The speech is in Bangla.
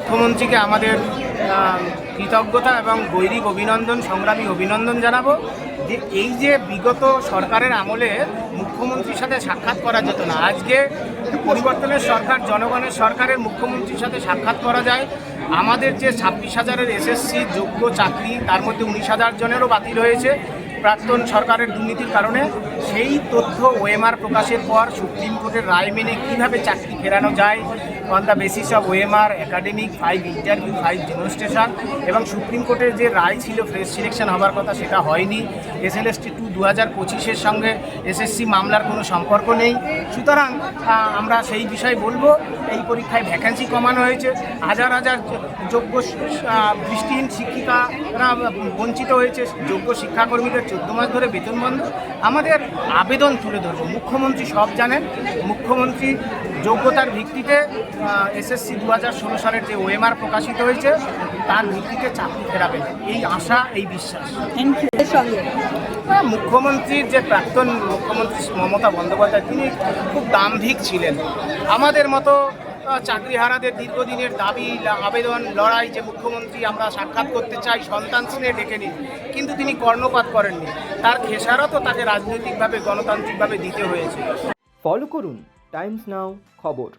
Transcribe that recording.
মুখ্যমন্ত্রীকে আমাদের কৃতজ্ঞতা এবং গৈরিক অভিনন্দন, সংগ্রামী অভিনন্দন জানাবো যে এই যে বিগত সরকারের আমলে মুখ্যমন্ত্রীর সাথে সাক্ষাৎ করা যেত না, আজকে পরিবর্তনের সরকার, জনগণের সরকারের মুখ্যমন্ত্রীর সাথে সাক্ষাৎ করা যায়। আমাদের যে 26,000-এর এসএসসি যোগ্য চাকরি, তার মধ্যে 19,000 জনেরও বাতিল হয়েছে প্রাক্তন সরকারের দুর্নীতির কারণে। সেই তথ্য ওএমআর প্রকাশের পর সুপ্রিম কোর্টের রায় মেনে কীভাবে চাকরি ফেরানো যায় on the basis of OMR, academic, 5 interview, 5 demonstration, এবং সুপ্রিম কোর্টের যে রায় ছিল ফ্রেশ সিলেকশন হওয়ার কথা সেটা হয়নি। SLST 2 2025-এর সঙ্গে এসএসসি মামলার কোনো সম্পর্ক নেই। সুতরাং আমরা সেই বিষয়ে বলবো, এই পরীক্ষায় ভ্যাকেন্সি কমানো হয়েছে, হাজার হাজার যোগ্য দৃষ্টিহীন শিক্ষিকারা বঞ্চিত হয়েছে, যোগ্য শিক্ষাকর্মীদের 14 মাস ধরে বেতন বন্ধ। আমাদের আবেদন তুলে ধরবো, মুখ্যমন্ত্রী সব জানেন, মুখ্যমন্ত্রী যোগ্যতার ভিত্তিতে SSC 2016 সালের যে ওএমআর প্রকাশিত হয়েছে তার ভিত্তিতে চাকরি ফেরাবেন, এই আশা, এই বিশ্বাস। মুখ্যমন্ত্রীর যে প্রাক্তন মুখ্যমন্ত্রী মমতা বন্দ্যোপাধ্যায়, তিনি খুব দাম্ভিক ছিলেন। আমাদের মতো চাকরিহারাদের দীর্ঘদিনের দাবি, আবেদন, লড়াই যে মুখ্যমন্ত্রী আমরা সাক্ষাৎ করতে চাই, সন্তান স্নেহে ডেকে নিন, কিন্তু তিনি কর্ণপাত করেননি। তার খেসারতও তাকে রাজনৈতিকভাবে, গণতান্ত্রিকভাবে দিতে হয়েছে। ফলো করুন টাইমস নাও খবর।